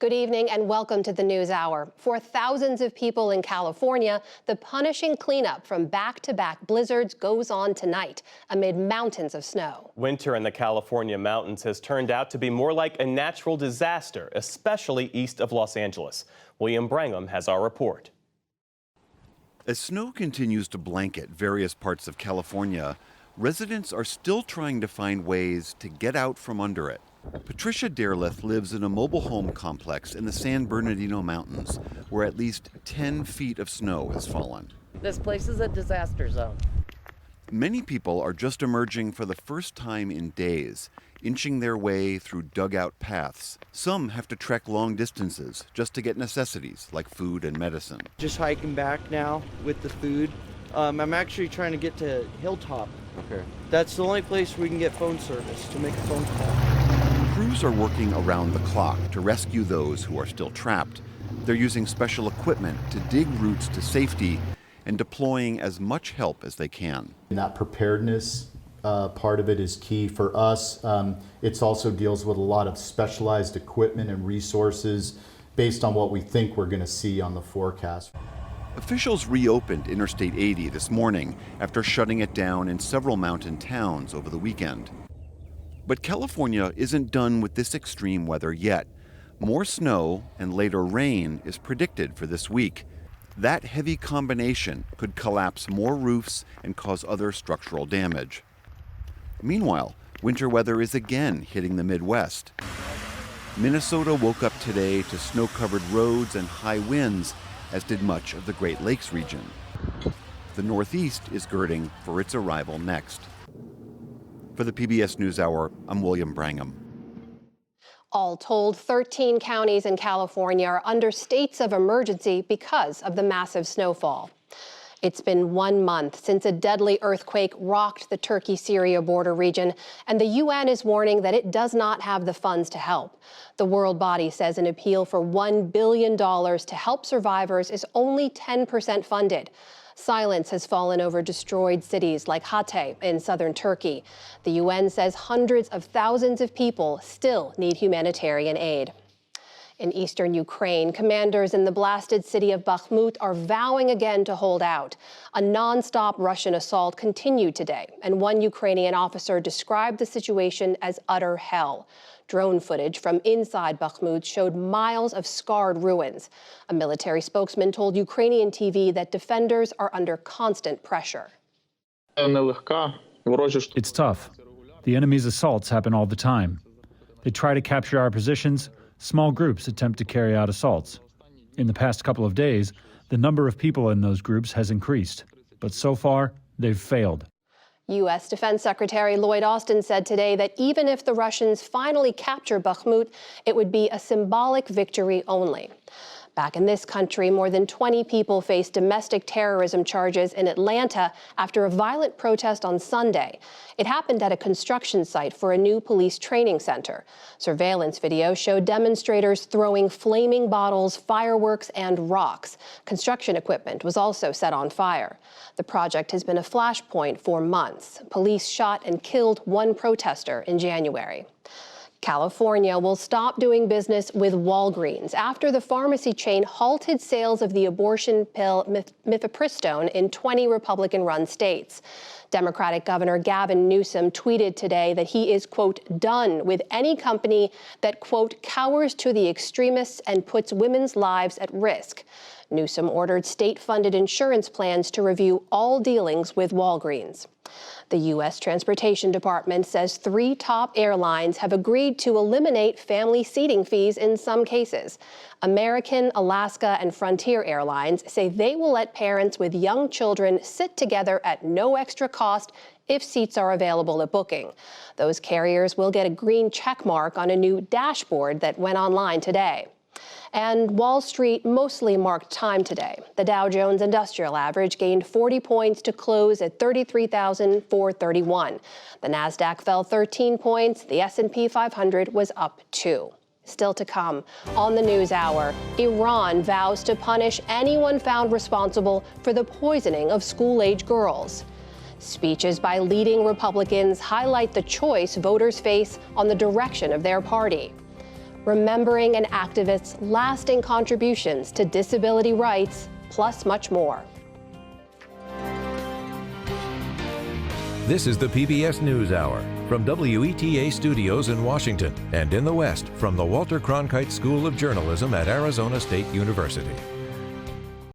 Good evening and welcome to the NewsHour. For thousands of people in California, the punishing cleanup from back-to-back blizzards goes on tonight amid mountains of snow. Winter in the California mountains has turned out to be more like a natural disaster, especially east of Los Angeles. William Brangham has our report. As snow continues to blanket various parts of California, residents are still trying to find ways to get out from under it. Patricia Derleth lives in a mobile home complex in the San Bernardino Mountains, where at least 10 feet of snow has fallen. This place is a disaster zone. Many people are just emerging for the first time in days, inching their way through dugout paths. Some have to trek long distances just to get necessities like food and medicine. Just hiking back now with the food. I'm actually trying to get to Hilltop. Okay. That's the only place we can get phone service to make a phone call. Crews are working around the clock to rescue those who are still trapped. They're using special equipment to dig routes to safety and deploying as much help as they can. And that preparedness part of it is key for us. It also deals with a lot of specialized equipment and resources based on what we think we're going to see on the forecast. Officials reopened Interstate 80 this morning after shutting it down in several mountain towns over the weekend. But California isn't done with this extreme weather yet. More snow and later rain is predicted for this week. That heavy combination could collapse more roofs and cause other structural damage. Meanwhile, winter weather is again hitting the Midwest. Minnesota woke up today to snow-covered roads and high winds, as did much of the Great Lakes region. The Northeast is girding for its arrival next. For the PBS NewsHour, I'm William Brangham. All told, 13 counties in California are under states of emergency because of the massive snowfall. It's been 1 month since a deadly earthquake rocked the Turkey-Syria border region, and the UN is warning that it does not have the funds to help. The world body says an appeal for $1 billion to help survivors is only 10% funded. Silence has fallen over destroyed cities like Hatay in southern Turkey. The UN says hundreds of thousands of people still need humanitarian aid. In eastern Ukraine, commanders in the blasted city of Bakhmut are vowing again to hold out. A non-stop Russian assault continued today, and one Ukrainian officer described the situation as utter hell. Drone footage from inside Bakhmut showed miles of scarred ruins. A military spokesman told Ukrainian TV that defenders are under constant pressure. It's tough. The enemy's assaults happen all the time. They try to capture our positions. Small groups attempt to carry out assaults. In the past couple of days, the number of people in those groups has increased. But so far, they've failed. U.S. Defense Secretary Lloyd Austin said today that even if the Russians finally capture Bakhmut, it would be a symbolic victory only. Back in this country, more than 20 people faced domestic terrorism charges in Atlanta after a violent protest on Sunday. It happened at a construction site for a new police training center. Surveillance video showed demonstrators throwing flaming bottles, fireworks, and rocks. Construction equipment was also set on fire. The project has been a flashpoint for months. Police shot and killed one protester in January. California will stop doing business with Walgreens after the pharmacy chain halted sales of the abortion pill mifepristone in 20 Republican-run states. Democratic Governor Gavin Newsom tweeted today that he is, quote, done with any company that, quote, cowers to the extremists and puts women's lives at risk. Newsom ordered state-funded insurance plans to review all dealings with Walgreens. The U.S. Transportation Department says 3 top airlines have agreed to eliminate family seating fees in some cases. American, Alaska, and Frontier Airlines say they will let parents with young children sit together at no extra cost if seats are available at booking. Those carriers will get a green check mark on a new dashboard that went online today. And Wall Street mostly marked time today. The Dow Jones Industrial Average gained 40 points to close at 33,431. The Nasdaq fell 13 points. The S&P 500 was up 2. Still to come on the NewsHour, Iran vows to punish anyone found responsible for the poisoning of school-age girls. Speeches by leading Republicans highlight the choice voters face on the direction of their party. remembering an activist's lasting contributions to disability rights, plus much more. This is the PBS NewsHour from WETA Studios in Washington and in the West from the Walter Cronkite School of Journalism at Arizona State University.